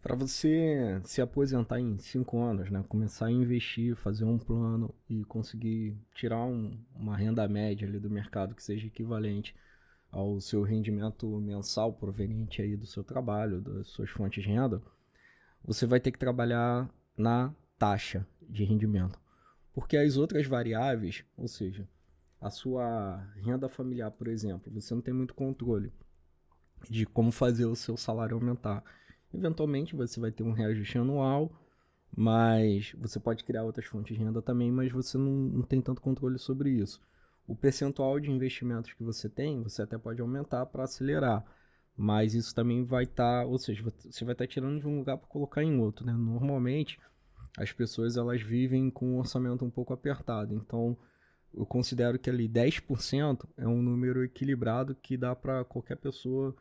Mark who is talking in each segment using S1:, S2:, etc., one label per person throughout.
S1: Para você se aposentar em 5 anos, né? Começar a investir, fazer um plano e conseguir tirar uma renda média ali do mercado que seja equivalente ao seu rendimento mensal proveniente aí do seu trabalho, das suas fontes de renda, você vai ter que trabalhar na taxa de rendimento. Porque as outras variáveis, ou seja, a sua renda familiar, por exemplo, você não tem muito controle de como fazer o seu salário aumentar. Eventualmente você vai ter um reajuste anual, mas você pode criar outras fontes de renda também, mas você não tem tanto controle sobre isso. O percentual de investimentos que você tem, você até pode aumentar para acelerar, mas isso também vai estar, ou seja, você vai estar tirando de um lugar para colocar em outro, né? Normalmente, as pessoas elas vivem com um orçamento um pouco apertado, então eu considero que ali 10% é um número equilibrado que dá para qualquer pessoa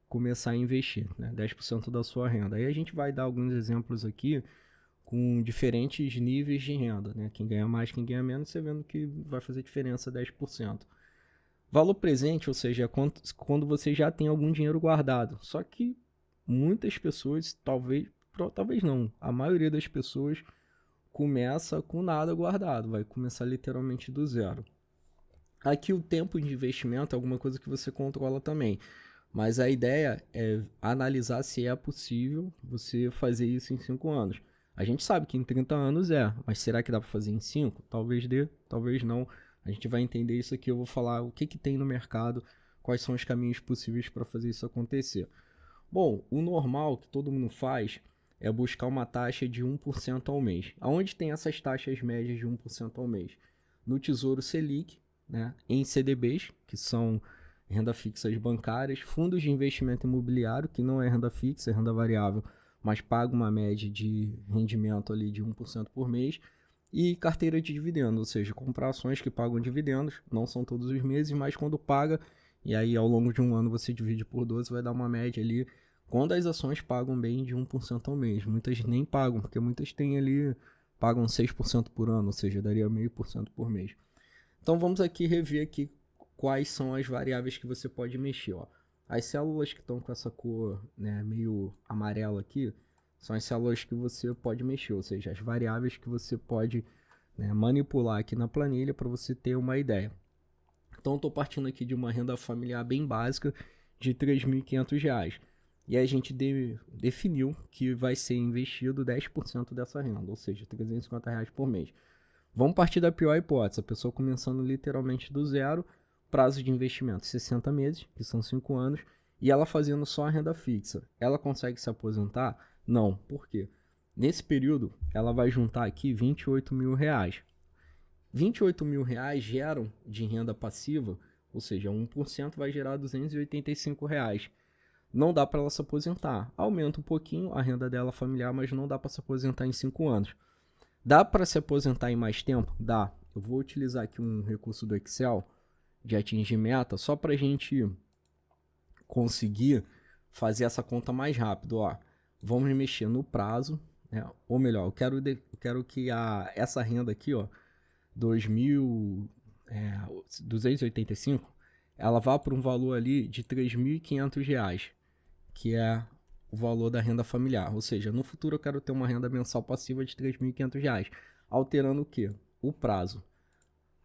S1: começar a investir, né? 10% da sua renda. Aí a gente vai dar alguns exemplos aqui com diferentes níveis de renda, né? Quem ganha mais, quem ganha menos, você vendo que vai fazer diferença 10%. Valor presente, ou seja, é quando você já tem algum dinheiro guardado. Só que muitas pessoas, talvez não, a maioria das pessoas começa com nada guardado, vai começar literalmente do zero. Aqui o tempo de investimento é alguma coisa que você controla também. Mas a ideia é analisar se é possível você fazer isso em 5 anos. A gente sabe que em 30 anos mas será que dá para fazer em 5? Talvez dê, talvez não. A gente vai entender isso aqui, eu vou falar o que tem no mercado, quais são os caminhos possíveis para fazer isso acontecer. Bom, o normal que todo mundo faz é buscar uma taxa de 1% ao mês. Aonde tem essas taxas médias de 1% ao mês? No Tesouro Selic, né? Em CDBs, que são renda fixas bancárias, fundos de investimento imobiliário, que não é renda fixa, é renda variável, mas paga uma média de rendimento ali de 1% por mês, e carteira de dividendos, ou seja, comprar ações que pagam dividendos, não são todos os meses, mas quando paga, e aí ao longo de um ano você divide por 12, vai dar uma média ali, quando as ações pagam bem de 1% ao mês. Muitas nem pagam, porque muitas têm ali, pagam 6% por ano, ou seja, daria 0,5% por mês. Então vamos aqui rever aqui quais são as variáveis que você pode mexer. Ó. As células que estão com essa cor, né, meio amarela aqui são as células que você pode mexer, ou seja, as variáveis que você pode, né, manipular aqui na planilha para você ter uma ideia. Então estou partindo aqui de uma renda familiar bem básica de R$ 3.500. E a gente definiu que vai ser investido 10% dessa renda, ou seja, R$ 350 por mês. Vamos partir da pior hipótese, a pessoa começando literalmente do zero, prazo de investimento 60 meses, que são 5 anos, e ela fazendo só a renda fixa. Ela consegue se aposentar? Não. Por quê? Nesse período, ela vai juntar aqui R$ 28.000. R$ 28.000 geram de renda passiva, ou seja, 1% vai gerar R$ 285. Não dá para ela se aposentar. Aumenta um pouquinho a renda dela familiar, mas não dá para se aposentar em 5 anos. Dá para se aposentar em mais tempo? Dá. Eu vou utilizar aqui um recurso do Excel de atingir meta só para a gente conseguir fazer essa conta mais rápido. Ó, vamos mexer no prazo, né? Ou melhor, eu quero que essa renda aqui, ó, 285, ela vá para um valor ali de R$ 3.500, que é o valor da renda familiar. Ou seja, no futuro eu quero ter uma renda mensal passiva de R$ 3.500. Alterando o quê? O prazo.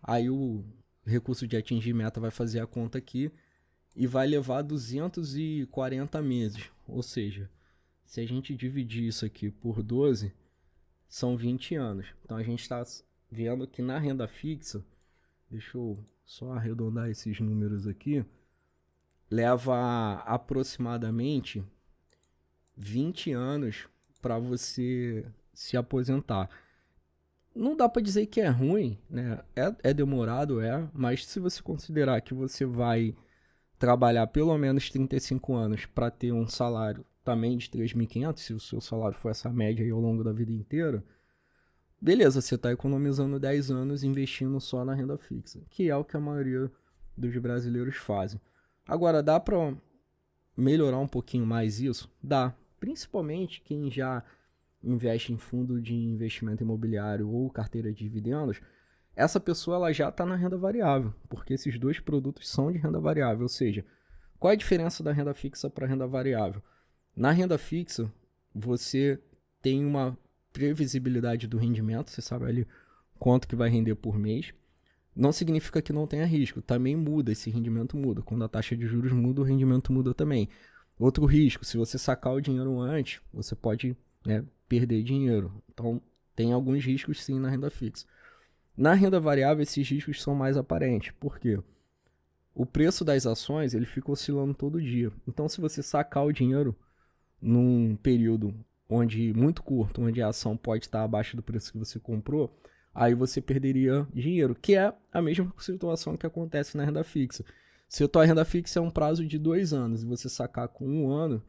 S1: Aí o recurso de atingir meta vai fazer a conta aqui e vai levar 240 meses. Ou seja, se a gente dividir isso aqui por 12, são 20 anos. Então a gente está vendo que na renda fixa, deixa eu só arredondar esses números aqui, leva aproximadamente 20 anos para você se aposentar. Não dá para dizer que é ruim, né? É demorado, mas se você considerar que você vai trabalhar pelo menos 35 anos para ter um salário também de 3.500, se o seu salário for essa média aí ao longo da vida inteira, beleza, você está economizando 10 anos investindo só na renda fixa, que é o que a maioria dos brasileiros fazem. Agora, dá para melhorar um pouquinho mais isso? Dá. Principalmente quem já investe em fundo de investimento imobiliário ou carteira de dividendos, essa pessoa ela já está na renda variável, porque esses dois produtos são de renda variável. Ou seja, qual é a diferença da renda fixa para a renda variável? Na renda fixa, você tem uma previsibilidade do rendimento, você sabe ali quanto que vai render por mês. Não significa que não tenha risco, também muda, esse rendimento muda. Quando a taxa de juros muda, o rendimento muda também. Outro risco, se você sacar o dinheiro antes, você pode, né, perder dinheiro. Então, tem alguns riscos sim na renda fixa. Na renda variável, esses riscos são mais aparentes. Por quê? O preço das ações ele fica oscilando todo dia. Então, se você sacar o dinheiro num período muito curto, onde a ação pode estar abaixo do preço que você comprou, aí você perderia dinheiro, que é a mesma situação que acontece na renda fixa. Se a tua renda fixa é um prazo de 2 anos e você sacar com 1 ano,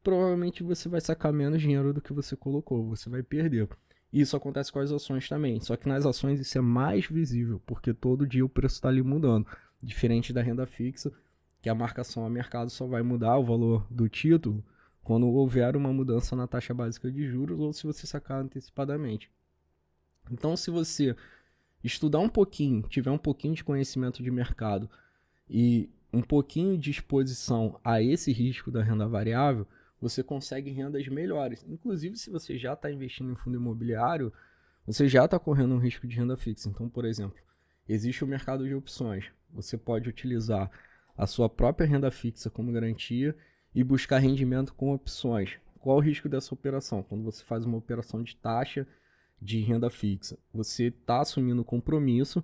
S1: provavelmente você vai sacar menos dinheiro do que você colocou, você vai perder. Isso acontece com as ações também, só que nas ações isso é mais visível, porque todo dia o preço está ali mudando, diferente da renda fixa, que a marcação a mercado só vai mudar o valor do título quando houver uma mudança na taxa básica de juros ou se você sacar antecipadamente. Então, se você estudar um pouquinho, tiver um pouquinho de conhecimento de mercado e um pouquinho de exposição a esse risco da renda variável, você consegue rendas melhores. Inclusive, se você já está investindo em fundo imobiliário, você já está correndo um risco de renda fixa. Então, por exemplo, existe o mercado de opções. Você pode utilizar a sua própria renda fixa como garantia e buscar rendimento com opções. Qual o risco dessa operação? Quando você faz uma operação de taxa de renda fixa, você está assumindo o compromisso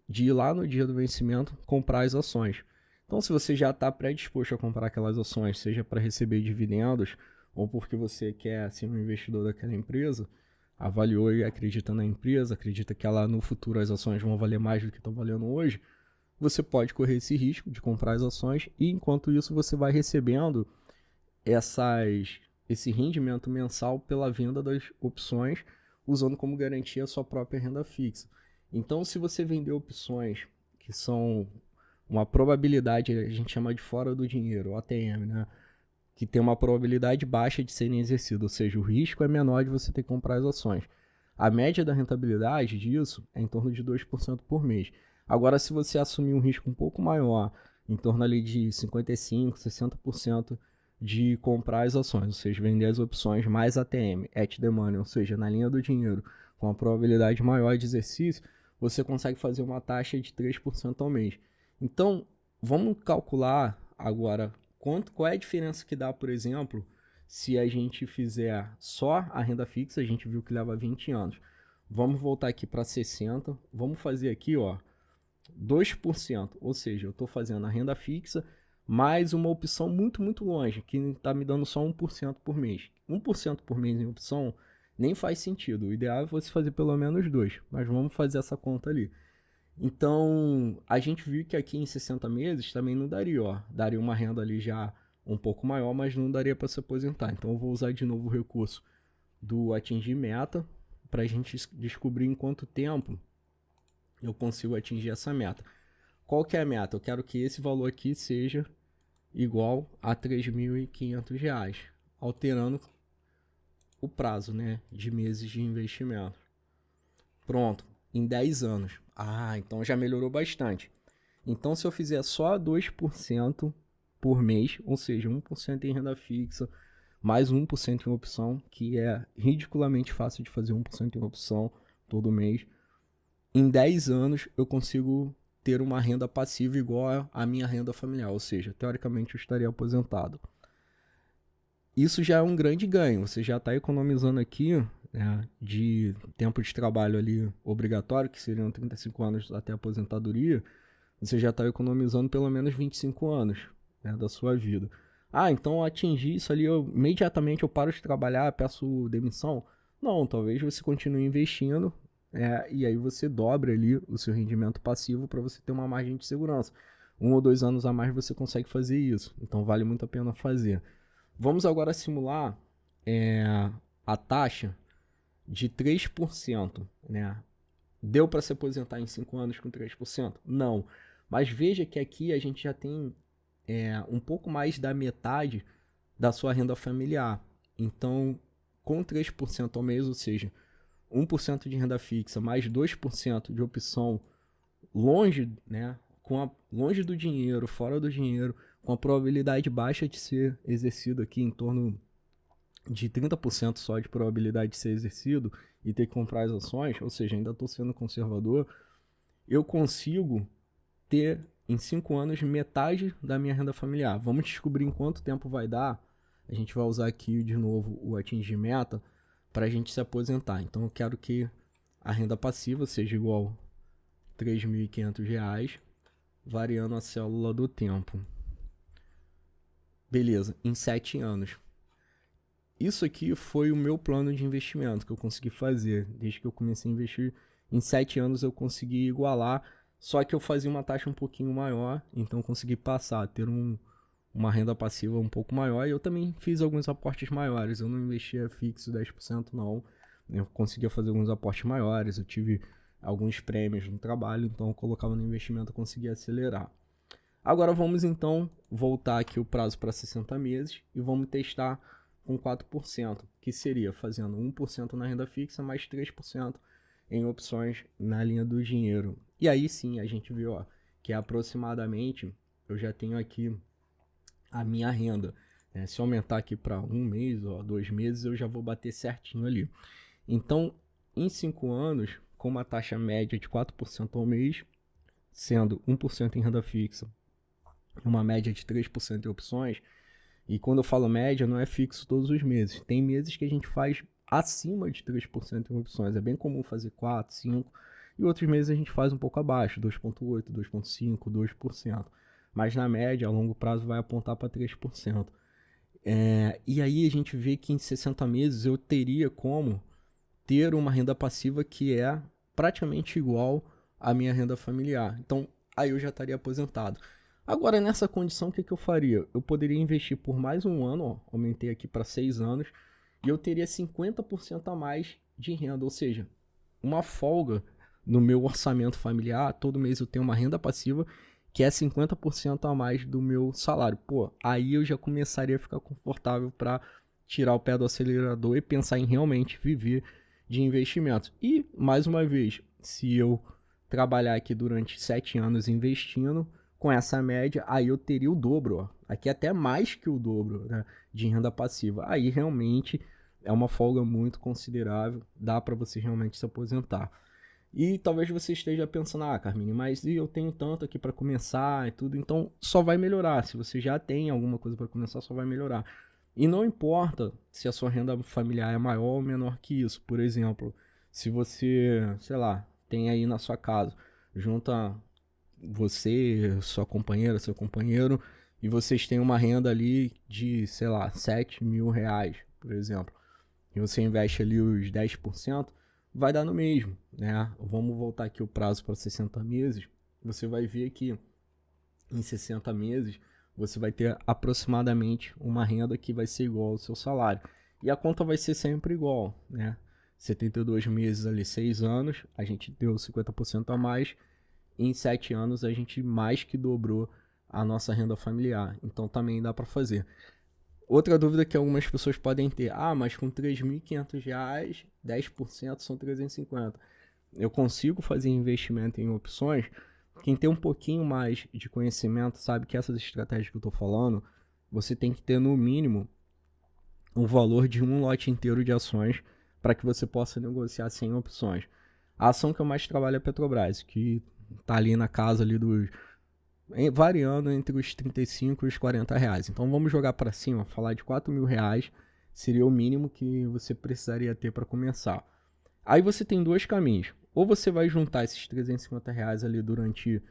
S1: de ir lá no dia do vencimento comprar as ações. Então, se você já está predisposto a comprar aquelas ações, seja para receber dividendos ou porque você quer ser um investidor daquela empresa, avaliou e acredita na empresa, acredita que ela no futuro as ações vão valer mais do que estão valendo hoje, você pode correr esse risco de comprar as ações e enquanto isso você vai recebendo esse rendimento mensal pela venda das opções, usando como garantia a sua própria renda fixa. Então, se você vender opções que são uma probabilidade, a gente chama de fora do dinheiro, OTM, né? Que tem uma probabilidade baixa de serem exercidas, ou seja, o risco é menor de você ter que comprar as ações. A média da rentabilidade disso é em torno de 2% por mês. Agora, se você assumir um risco um pouco maior, em torno ali de 55%, 60% de comprar as ações, ou seja, vender as opções mais ATM, at the money, ou seja, na linha do dinheiro, com a probabilidade maior de exercício, você consegue fazer uma taxa de 3% ao mês. Então, vamos calcular agora qual é a diferença que dá, por exemplo, se a gente fizer só a renda fixa, a gente viu que leva 20 anos. Vamos voltar aqui para 60, vamos fazer aqui, ó, 2%, ou seja, eu estou fazendo a renda fixa mais uma opção muito, muito longe, que está me dando só 1% por mês. 1% por mês em opção nem faz sentido, o ideal é você fazer pelo menos 2%, mas vamos fazer essa conta ali. Então, a gente viu que aqui em 60 meses também não daria, ó, daria uma renda ali já um pouco maior, mas não daria para se aposentar. Então, eu vou usar de novo o recurso do atingir meta para a gente descobrir em quanto tempo eu consigo atingir essa meta. Qual que é a meta? Eu quero que esse valor aqui seja igual a R$ 3.500, alterando o prazo, né, de meses de investimento. Pronto, em 10 anos. Ah, então já melhorou bastante. Então, se eu fizer só 2% por mês, ou seja, 1% em renda fixa, mais 1% em opção, que é ridiculamente fácil de fazer 1% em opção todo mês, em 10 anos eu consigo ter uma renda passiva igual à minha renda familiar, ou seja, teoricamente eu estaria aposentado. Isso já é um grande ganho, você já está economizando aqui, né, de tempo de trabalho ali obrigatório, que seriam 35 anos até a aposentadoria, você já está economizando pelo menos 25 anos, né, da sua vida. Ah, então atingir isso ali, imediatamente eu paro de trabalhar, peço demissão? Não, talvez você continue investindo, e aí você dobra ali o seu rendimento passivo para você ter uma margem de segurança. 1 ou 2 anos a mais você consegue fazer isso, então vale muito a pena fazer. Vamos agora simular a taxa de 3%, né? Deu para se aposentar em 5 anos com 3%? Não. Mas veja que aqui a gente já tem um pouco mais da metade da sua renda familiar. Então, com 3% ao mês, ou seja, 1% de renda fixa mais 2% de opção longe, né, longe do dinheiro, fora do dinheiro, com a probabilidade baixa de ser exercido aqui em torno de 30% só de probabilidade de ser exercido e ter que comprar as ações, ou seja, ainda estou sendo conservador, eu consigo ter em 5 anos metade da minha renda familiar. Vamos descobrir em quanto tempo vai dar. A gente vai usar aqui de novo o atingir meta para a gente se aposentar. Então eu quero que a renda passiva seja igual a R$ 3.500, variando a célula do tempo. Beleza, em 7 anos. Isso aqui foi o meu plano de investimento que eu consegui fazer. Desde que eu comecei a investir, em 7 anos eu consegui igualar, só que eu fazia uma taxa um pouquinho maior, então eu consegui passar, ter uma renda passiva um pouco maior. E eu também fiz alguns aportes maiores, eu não investia fixo 10% não, eu conseguia fazer alguns aportes maiores, eu tive alguns prêmios no trabalho, então eu colocava no investimento e conseguia acelerar. Agora vamos então voltar aqui o prazo para 60 meses e vamos testar com 4%, que seria fazendo 1% na renda fixa mais 3% em opções na linha do dinheiro. E aí sim a gente vê que aproximadamente eu já tenho aqui a minha renda. Se eu aumentar aqui para 1 mês ou 2 meses, eu já vou bater certinho ali. Então, em 5 anos, com uma taxa média de 4% ao mês, sendo 1% em renda fixa, uma média de 3% em opções, e quando eu falo média, não é fixo todos os meses. Tem meses que a gente faz acima de 3% em opções. É bem comum fazer 4%, 5%. E outros meses a gente faz um pouco abaixo, 2,8%, 2,5%, 2%. Mas na média, a longo prazo, vai apontar para 3%. E aí a gente vê que em 60 meses eu teria como ter uma renda passiva que é praticamente igual à minha renda familiar. Então, aí eu já estaria aposentado. Agora, nessa condição, o que eu faria? Eu poderia investir por mais um ano, aumentei aqui para 6 anos, e eu teria 50% a mais de renda, ou seja, uma folga no meu orçamento familiar. Todo mês eu tenho uma renda passiva que é 50% a mais do meu salário. Pô, aí eu já começaria a ficar confortável para tirar o pé do acelerador e pensar em realmente viver de investimentos. E, mais uma vez, se eu trabalhar aqui durante 7 anos investindo, com essa média, aí eu teria o dobro, aqui até mais que o dobro, né, de renda passiva. Aí realmente é uma folga muito considerável, dá para você realmente se aposentar. E talvez você esteja pensando, Carmine, mas eu tenho tanto aqui para começar e tudo, então só vai melhorar. Se você já tem alguma coisa para começar, só vai melhorar. E não importa se a sua renda familiar é maior ou menor que isso. Por exemplo, se você, sei lá, tem aí na sua casa, junta você, sua companheira, seu companheiro, e vocês têm uma renda ali de, sei lá, 7 mil reais, por exemplo, e você investe ali os 10%, vai dar no mesmo, né? Vamos voltar aqui o prazo para 60 meses, você vai ver que em 60 meses você vai ter aproximadamente uma renda que vai ser igual ao seu salário. E a conta vai ser sempre igual, né? 72 meses ali, 6 anos, a gente deu 50% a mais. Em 7 anos a gente mais que dobrou a nossa renda familiar. Então também dá para fazer. Outra dúvida que algumas pessoas podem ter. Mas com R$3.500, 10% são 350. Eu consigo fazer investimento em opções? Quem tem um pouquinho mais de conhecimento sabe que essas estratégias que eu estou falando, você tem que ter no mínimo o valor de um lote inteiro de ações para que você possa negociar 100 opções. A ação que eu mais trabalho é a Petrobras, que está ali na casa ali dos, variando entre os 35 e os 40 reais. Então vamos jogar para cima, falar de 4 mil reais seria o mínimo que você precisaria ter para começar. Aí você tem dois caminhos. Ou você vai juntar esses 350 reais ali durante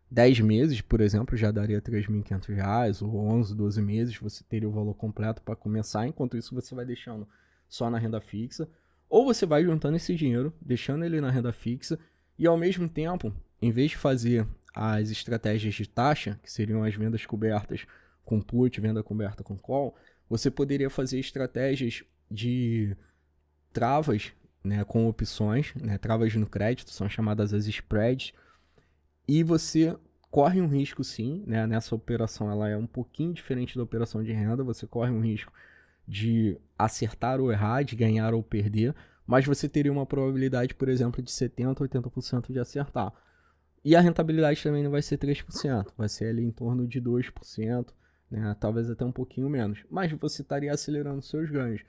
S1: 10 meses, por exemplo, já daria 3.500 reais, ou 11, 12 meses, você teria o valor completo para começar. Enquanto isso, você vai deixando só na renda fixa. Ou você vai juntando esse dinheiro, deixando ele na renda fixa, e ao mesmo tempo, em vez de fazer as estratégias de taxa, que seriam as vendas cobertas com put, venda coberta com call, você poderia fazer estratégias de travas, né, com opções, né, travas no crédito, são chamadas as spreads, e você corre um risco sim, né, nessa operação ela é um pouquinho diferente da operação de renda, você corre um risco de acertar ou errar, de ganhar ou perder, mas você teria uma probabilidade, por exemplo, de 70% a 80% de acertar. E a rentabilidade também não vai ser 3%, vai ser ali em torno de 2%, né? Talvez até um pouquinho menos. Mas você estaria acelerando seus ganhos.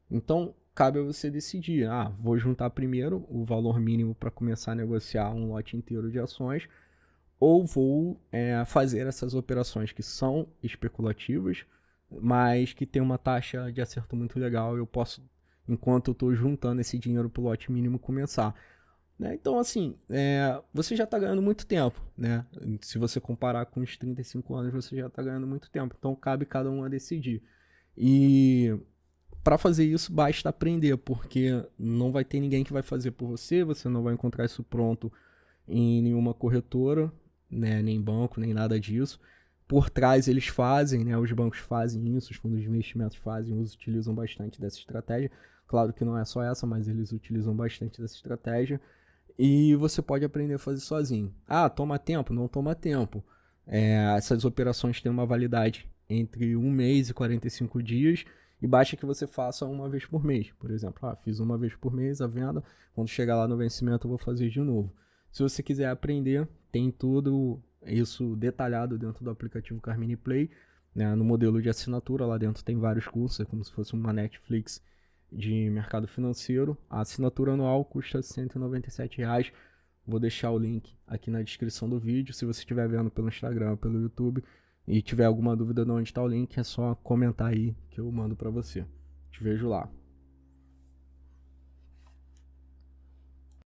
S1: Então, cabe a você decidir, vou juntar primeiro o valor mínimo para começar a negociar um lote inteiro de ações, ou vou fazer essas operações que são especulativas, mas que tem uma taxa de acerto muito legal, eu posso, enquanto eu estou juntando esse dinheiro para o lote mínimo, começar. Né? Então, assim, você já está ganhando muito tempo, né? Se você comparar com os 35 anos, você já está ganhando muito tempo. Então, cabe cada um a decidir. E para fazer isso, basta aprender, porque não vai ter ninguém que vai fazer por você, você não vai encontrar isso pronto em nenhuma corretora, né? Nem banco, nem nada disso. Por trás eles fazem, né? Os bancos fazem isso, os fundos de investimentos fazem, utilizam bastante dessa estratégia. Claro que não é só essa, mas eles utilizam bastante dessa estratégia. E você pode aprender a fazer sozinho. Toma tempo? Não toma tempo. Essas operações têm uma validade entre 1 mês e 45 dias e basta que você faça uma vez por mês. Por exemplo, fiz uma vez por mês a venda, quando chegar lá no vencimento eu vou fazer de novo. Se você quiser aprender, tem tudo isso detalhado dentro do aplicativo Carmine Play, né, no modelo de assinatura. Lá dentro tem vários cursos, é como se fosse uma Netflix de mercado financeiro. A assinatura anual custa R$ 197. Vou deixar o link aqui na descrição do vídeo. Se você estiver vendo pelo Instagram ou pelo YouTube e tiver alguma dúvida de onde está o link, é só comentar aí que eu mando para você. Te vejo lá.